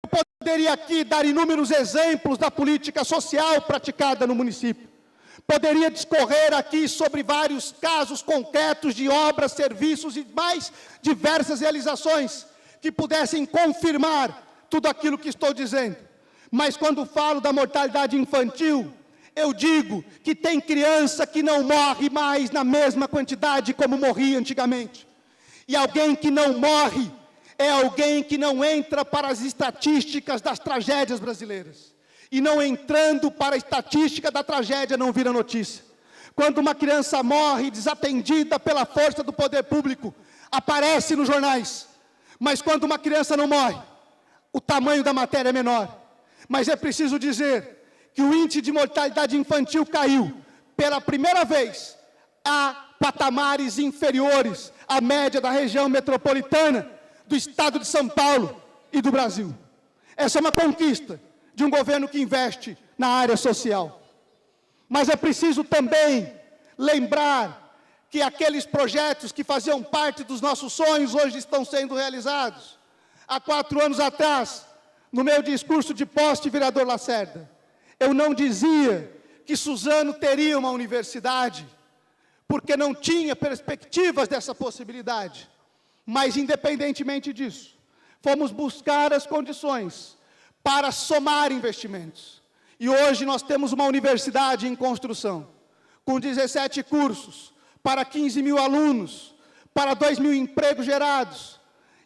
Eu poderia aqui dar inúmeros exemplos da política social praticada no município. Poderia discorrer aqui sobre vários casos concretos de obras, serviços e mais diversas realizações que pudessem confirmar tudo aquilo que estou dizendo. Mas quando falo da mortalidade infantil, eu digo que tem criança que não morre mais na mesma quantidade como morria antigamente. E alguém que não morre é alguém que não entra para as estatísticas das tragédias brasileiras. E não entrando para a estatística da tragédia não vira notícia. Quando uma criança morre desatendida pela força do poder público, aparece nos jornais. Mas quando uma criança não morre, o tamanho da matéria é menor. Mas é preciso dizer que o índice de mortalidade infantil caiu pela primeira vez a patamares inferiores à média da região metropolitana do estado de São Paulo e do Brasil. Essa é uma conquista de um governo que investe na área social. Mas é preciso também lembrar que aqueles projetos que faziam parte dos nossos sonhos hoje estão sendo realizados. Há 4 anos atrás, no meu discurso de posse de vereador Lacerda, eu não dizia que Suzano teria uma universidade, porque não tinha perspectivas dessa possibilidade. Mas, independentemente disso, fomos buscar as condições para somar investimentos. E hoje nós temos uma universidade em construção, com 17 cursos, para 15 mil alunos, para 2 mil empregos gerados,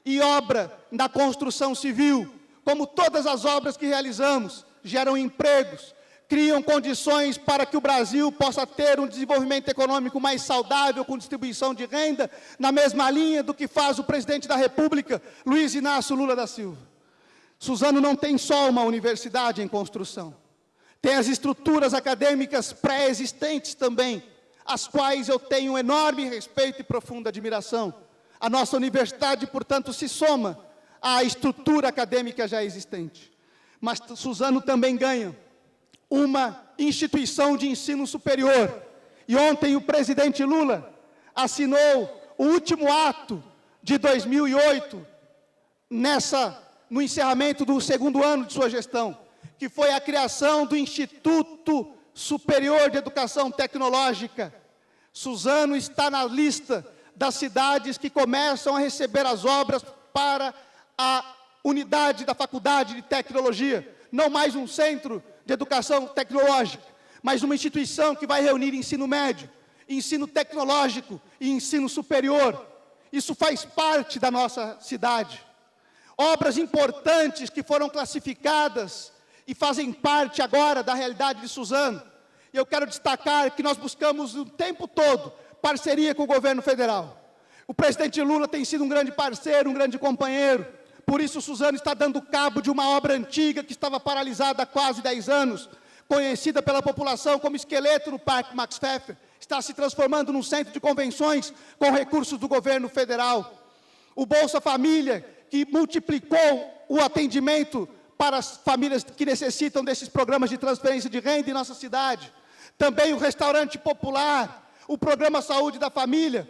e obra na construção civil, como todas as obras que realizamos, geram empregos, criam condições para que o Brasil possa ter um desenvolvimento econômico mais saudável, com distribuição de renda, na mesma linha do que faz o presidente da República, Luiz Inácio Lula da Silva. Suzano não tem só uma universidade em construção, tem as estruturas acadêmicas pré-existentes também, as quais eu tenho enorme respeito e profunda admiração. A nossa universidade, portanto, se soma à estrutura acadêmica já existente. Mas Suzano também ganha uma instituição de ensino superior. E ontem o presidente Lula assinou o último ato de 2008, no encerramento do 2º ano de sua gestão, que foi a criação do Instituto Superior de Educação Tecnológica. Suzano está na lista das cidades que começam a receber as obras para a unidade da Faculdade de Tecnologia, não mais um centro de educação tecnológica, mas uma instituição que vai reunir ensino médio, ensino tecnológico e ensino superior. Isso faz parte da nossa cidade. Obras importantes que foram classificadas e fazem parte agora da realidade de Suzano. E eu quero destacar que nós buscamos o tempo todo parceria com o governo federal. O presidente Lula tem sido um grande parceiro, um grande companheiro. Por isso, Suzano está dando cabo de uma obra antiga que estava paralisada há quase 10 anos, conhecida pela população como esqueleto no Parque Max Pfeffer, está se transformando num centro de convenções com recursos do governo federal. O Bolsa Família, que multiplicou o atendimento para as famílias que necessitam desses programas de transferência de renda em nossa cidade. Também o Restaurante Popular, o Programa Saúde da Família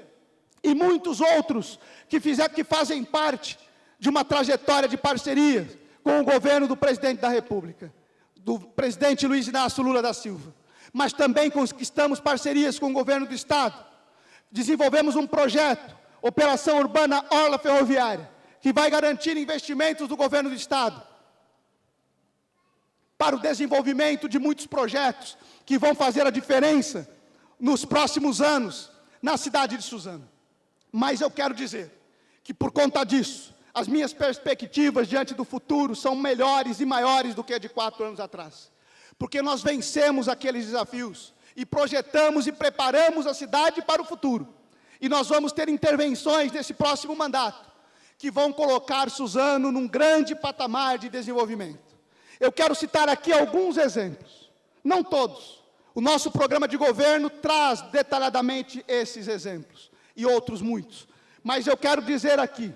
e muitos outros que fazem parte de uma trajetória de parceria com o governo do presidente da República, do presidente Luiz Inácio Lula da Silva. Mas também conquistamos parcerias com o governo do Estado. Desenvolvemos um projeto, Operação Urbana Orla Ferroviária, que vai garantir investimentos do governo do Estado para o desenvolvimento de muitos projetos que vão fazer a diferença nos próximos anos na cidade de Suzano. Mas eu quero dizer que, por conta disso, as minhas perspectivas diante do futuro são melhores e maiores do que a de 4 anos atrás. Porque nós vencemos aqueles desafios e projetamos e preparamos a cidade para o futuro. E nós vamos ter intervenções nesse próximo mandato que vão colocar Suzano num grande patamar de desenvolvimento. Eu quero citar aqui alguns exemplos, não todos. O nosso programa de governo traz detalhadamente esses exemplos e outros muitos. Mas eu quero dizer aqui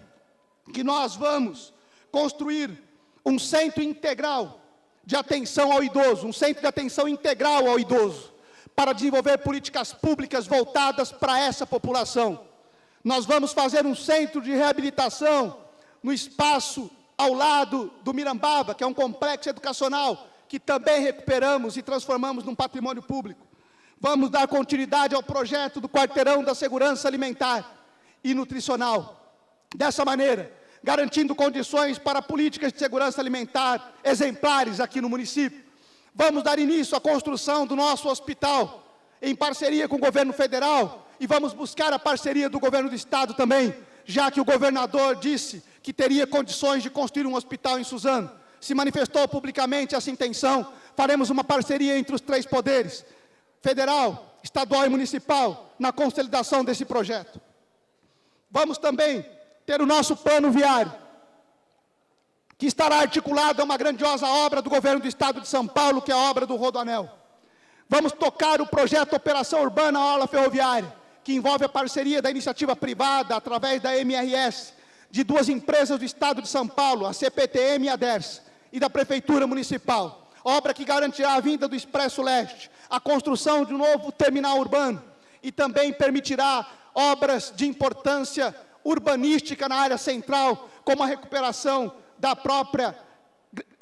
que nós vamos construir um centro integral de atenção ao idoso, um centro de atenção integral ao idoso, para desenvolver políticas públicas voltadas para essa população. Nós vamos fazer um centro de reabilitação no espaço ao lado do Mirambaba, que é um complexo educacional, que também recuperamos e transformamos num patrimônio público. Vamos dar continuidade ao projeto do quarteirão da segurança alimentar e nutricional. Dessa maneira, garantindo condições para políticas de segurança alimentar exemplares aqui no município. Vamos dar início à construção do nosso hospital, em parceria com o governo federal, e vamos buscar a parceria do governo do estado também, já que o governador disse que teria condições de construir um hospital em Suzano. Se manifestou publicamente essa intenção, faremos uma parceria entre os três poderes, federal, estadual e municipal, na consolidação desse projeto. Vamos também ter o nosso plano viário, que estará articulado a uma grandiosa obra do governo do estado de São Paulo, que é a obra do Rodoanel. Vamos tocar o projeto Operação Urbana Orla Ferroviária, que envolve a parceria da iniciativa privada, através da MRS, de duas empresas do estado de São Paulo, a CPTM e a DERS, e da Prefeitura Municipal. Obra que garantirá a vinda do Expresso Leste, a construção de um novo terminal urbano, e também permitirá obras de importância urbanística na área central, como a recuperação da própria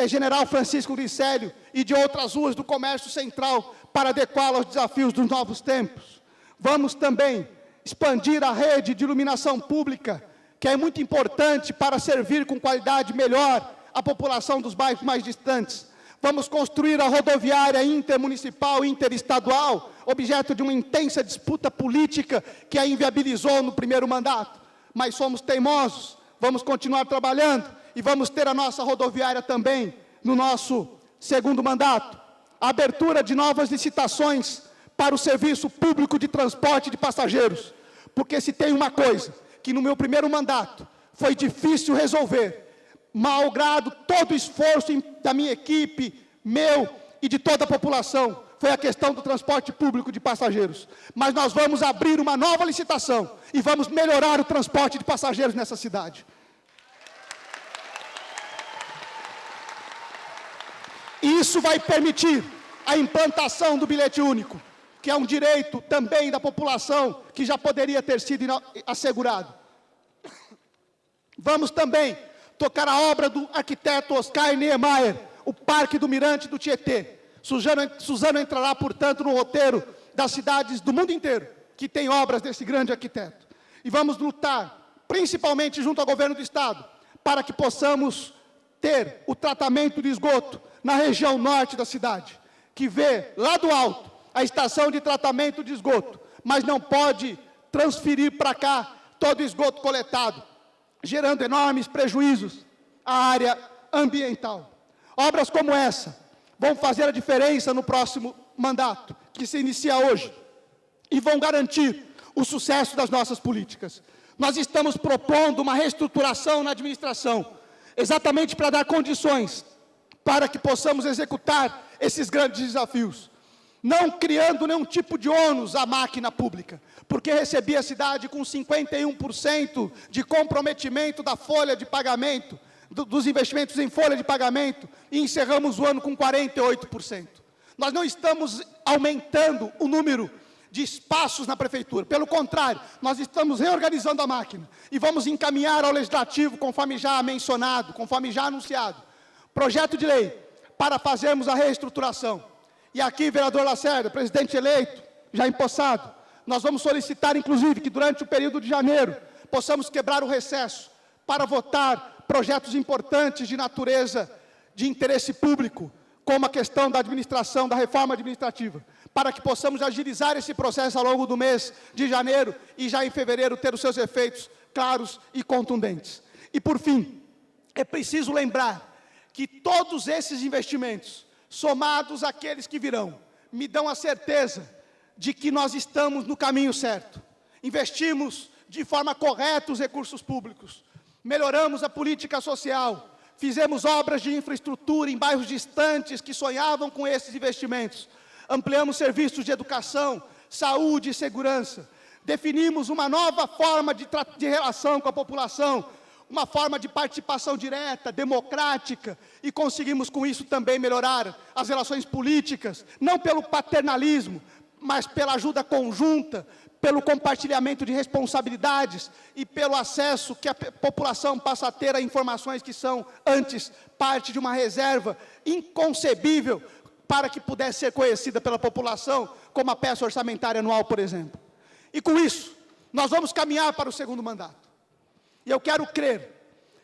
General Francisco Glicério e de outras ruas do comércio central, para adequá-la aos desafios dos novos tempos. Vamos também expandir a rede de iluminação pública, que é muito importante para servir com qualidade melhor a população dos bairros mais distantes. Vamos construir a rodoviária intermunicipal e interestadual, objeto de uma intensa disputa política que a inviabilizou no primeiro mandato. Mas somos teimosos, vamos continuar trabalhando e vamos ter a nossa rodoviária também no nosso segundo mandato. A abertura de novas licitações para o serviço público de transporte de passageiros. Porque se tem uma coisa que no meu primeiro mandato foi difícil resolver, malgrado todo o esforço da minha equipe, meu e de toda a população, foi a questão do transporte público de passageiros. Mas nós vamos abrir uma nova licitação e vamos melhorar o transporte de passageiros nessa cidade. E isso vai permitir a implantação do bilhete único, que é um direito também da população, que já poderia ter sido assegurado. Vamos também tocar a obra do arquiteto Oscar Niemeyer, o Parque do Mirante do Tietê. Suzano entrará, portanto, no roteiro das cidades do mundo inteiro que tem obras desse grande arquiteto. E vamos lutar, principalmente junto ao governo do estado, para que possamos ter o tratamento de esgoto na região norte da cidade, que vê lá do alto a estação de tratamento de esgoto, mas não pode transferir para cá todo o esgoto coletado, gerando enormes prejuízos à área ambiental. Obras como essa vão fazer a diferença no próximo mandato, que se inicia hoje, e vão garantir o sucesso das nossas políticas. Nós estamos propondo uma reestruturação na administração, exatamente para dar condições para que possamos executar esses grandes desafios, não criando nenhum tipo de ônus à máquina pública, porque recebi a cidade com 51% de comprometimento da folha de pagamento, dos investimentos em folha de pagamento, e encerramos o ano com 48%. Nós não estamos aumentando o número de espaços na prefeitura, pelo contrário, nós estamos reorganizando a máquina, e vamos encaminhar ao legislativo, conforme já mencionado, conforme já anunciado, projeto de lei para fazermos a reestruturação. E aqui, vereador Lacerda, presidente eleito, já empossado, nós vamos solicitar, inclusive, que durante o período de janeiro, possamos quebrar o recesso para votar projetos importantes de natureza de interesse público, como a questão da administração, da reforma administrativa, para que possamos agilizar esse processo ao longo do mês de janeiro e já em fevereiro ter os seus efeitos claros e contundentes. E, por fim, é preciso lembrar que todos esses investimentos, somados àqueles que virão, me dão a certeza de que nós estamos no caminho certo. Investimos de forma correta os recursos públicos, melhoramos a política social, fizemos obras de infraestrutura em bairros distantes que sonhavam com esses investimentos, ampliamos serviços de educação, saúde e segurança, definimos uma nova forma de relação com a população, uma forma de participação direta, democrática, e conseguimos com isso também melhorar as relações políticas, não pelo paternalismo, mas pela ajuda conjunta, pelo compartilhamento de responsabilidades e pelo acesso que a população passa a ter a informações que são antes parte de uma reserva inconcebível para que pudesse ser conhecida pela população, como a peça orçamentária anual, por exemplo. E com isso, nós vamos caminhar para o segundo mandato. E eu quero crer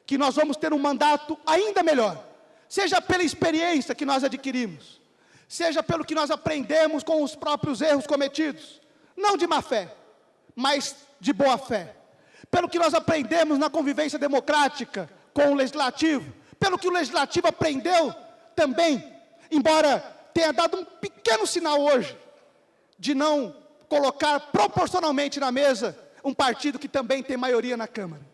que nós vamos ter um mandato ainda melhor, seja pela experiência que nós adquirimos, seja pelo que nós aprendemos com os próprios erros cometidos, não de má fé, mas de boa fé, pelo que nós aprendemos na convivência democrática com o Legislativo, pelo que o Legislativo aprendeu também, embora tenha dado um pequeno sinal hoje, de não colocar proporcionalmente na mesa um partido que também tem maioria na Câmara.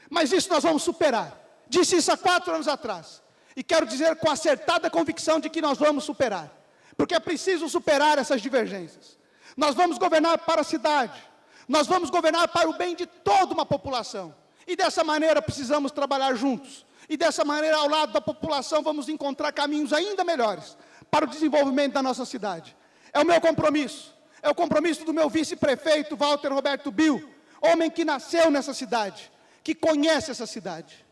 Mas isso nós vamos superar. Disse isso há 4 anos atrás. E quero dizer com acertada convicção de que nós vamos superar. Porque é preciso superar essas divergências. Nós vamos governar para a cidade. Nós vamos governar para o bem de toda uma população. E dessa maneira precisamos trabalhar juntos. E dessa maneira, ao lado da população, vamos encontrar caminhos ainda melhores para o desenvolvimento da nossa cidade. É o meu compromisso. É o compromisso do meu vice-prefeito, Walter Roberto Bill, homem que nasceu nessa cidade, que conhece essa cidade.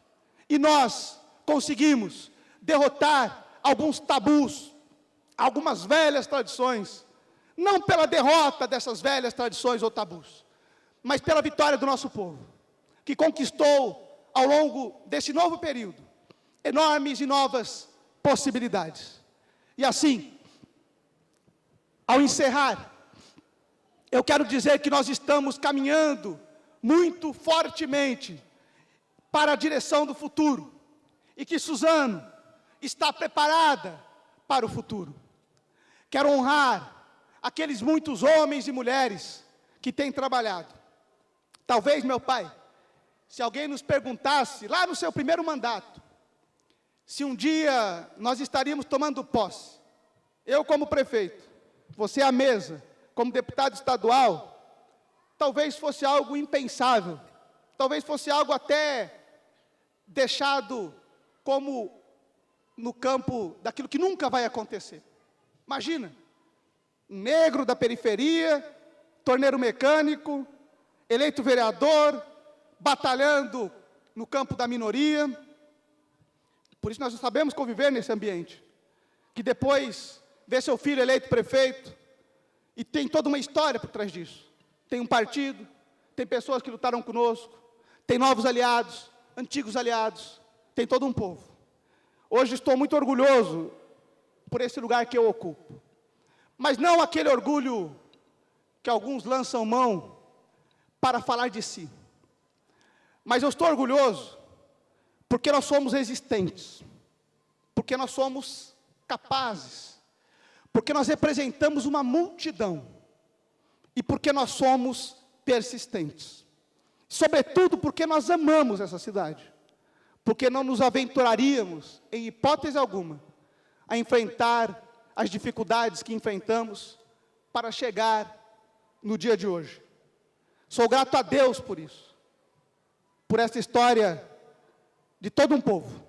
E nós conseguimos derrotar alguns tabus, algumas velhas tradições, não pela derrota dessas velhas tradições ou tabus, mas pela vitória do nosso povo, que conquistou, ao longo desse novo período, enormes e novas possibilidades. E assim, ao encerrar, eu quero dizer que nós estamos caminhando muito fortemente para a direção do futuro, e que Suzano está preparada para o futuro. Quero honrar aqueles muitos homens e mulheres que têm trabalhado. Talvez, meu pai, se alguém nos perguntasse, lá no seu primeiro mandato, se um dia nós estaríamos tomando posse, eu como prefeito, você à mesa, como deputado estadual, talvez fosse algo impensável, talvez fosse algo até deixado como no campo daquilo que nunca vai acontecer. Imagina, um negro da periferia, torneiro mecânico, eleito vereador, batalhando no campo da minoria. Por isso nós sabemos conviver nesse ambiente, que depois vê seu filho eleito prefeito, e tem toda uma história por trás disso. Tem um partido, tem pessoas que lutaram conosco, tem novos aliados, antigos aliados, tem todo um povo. Hoje estou muito orgulhoso por esse lugar que eu ocupo. Mas não aquele orgulho que alguns lançam mão para falar de si. Mas eu estou orgulhoso porque nós somos resistentes, porque nós somos capazes, porque nós representamos uma multidão e porque nós somos persistentes. Sobretudo porque nós amamos essa cidade, porque não nos aventuraríamos, em hipótese alguma, a enfrentar as dificuldades que enfrentamos para chegar no dia de hoje. Sou grato a Deus por isso, por essa história de todo um povo,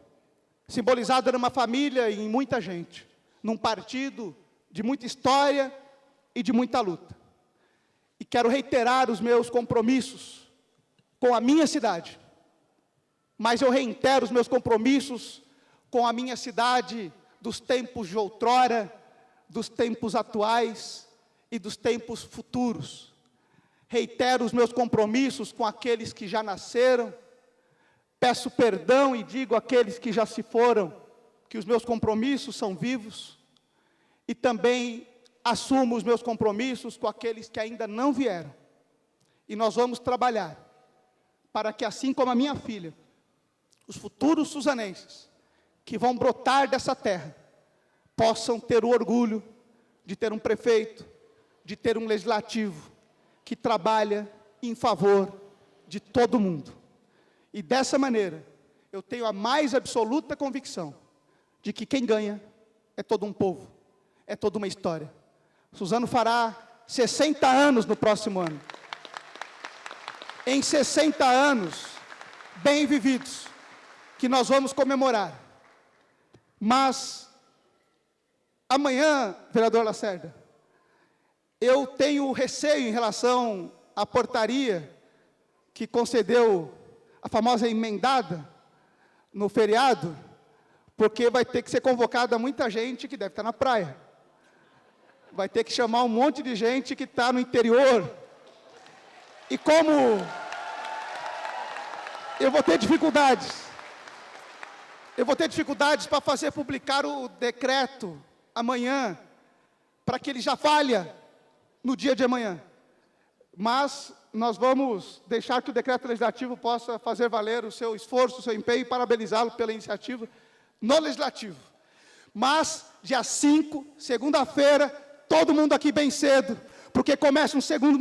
simbolizada numa família e em muita gente, num partido de muita história e de muita luta. E quero reiterar os meus compromissos com a minha cidade, mas eu reitero os meus compromissos com a minha cidade dos tempos de outrora, dos tempos atuais e dos tempos futuros. Reitero os meus compromissos com aqueles que já nasceram, peço perdão e digo àqueles que já se foram, que os meus compromissos são vivos, e também assumo os meus compromissos com aqueles que ainda não vieram. E nós vamos trabalhar para que, assim como a minha filha, os futuros suzanenses, que vão brotar dessa terra, possam ter o orgulho de ter um prefeito, de ter um legislativo, que trabalha em favor de todo mundo. E dessa maneira, eu tenho a mais absoluta convicção de que quem ganha é todo um povo, é toda uma história. Suzano fará 60 anos no próximo ano. Em 60 anos, bem vividos, que nós vamos comemorar. Mas, amanhã, vereador Lacerda, eu tenho receio em relação à portaria que concedeu a famosa emendada no feriado, porque vai ter que ser convocada muita gente que deve estar na praia. Vai ter que chamar um monte de gente que está no interior. E como eu vou ter dificuldades para fazer publicar o decreto amanhã, para que ele já falha no dia de amanhã. Mas nós vamos deixar que o decreto legislativo possa fazer valer o seu esforço, o seu empenho, e parabenizá-lo pela iniciativa no legislativo. Mas, dia 5, segunda-feira, todo mundo aqui bem cedo, porque começa um segundo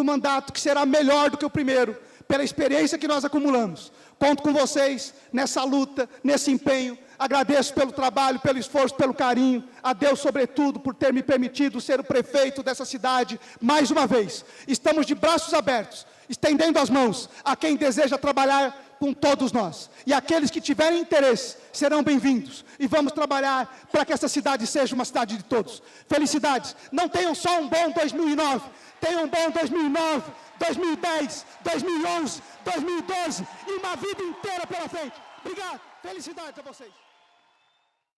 mandato que será melhor do que o primeiro, pela experiência que nós acumulamos. Conto com vocês nessa luta, nesse empenho. Agradeço pelo trabalho, pelo esforço, pelo carinho. A Deus, sobretudo, por ter me permitido ser o prefeito dessa cidade. Mais uma vez, estamos de braços abertos, estendendo as mãos a quem deseja trabalhar com todos nós. E aqueles que tiverem interesse serão bem-vindos. E vamos trabalhar para que essa cidade seja uma cidade de todos. Felicidades. Não tenham só um bom 2009, tenham um bom 2009, 2010, 2011, 2012 e uma vida inteira pela frente. Obrigado. Felicidades a vocês.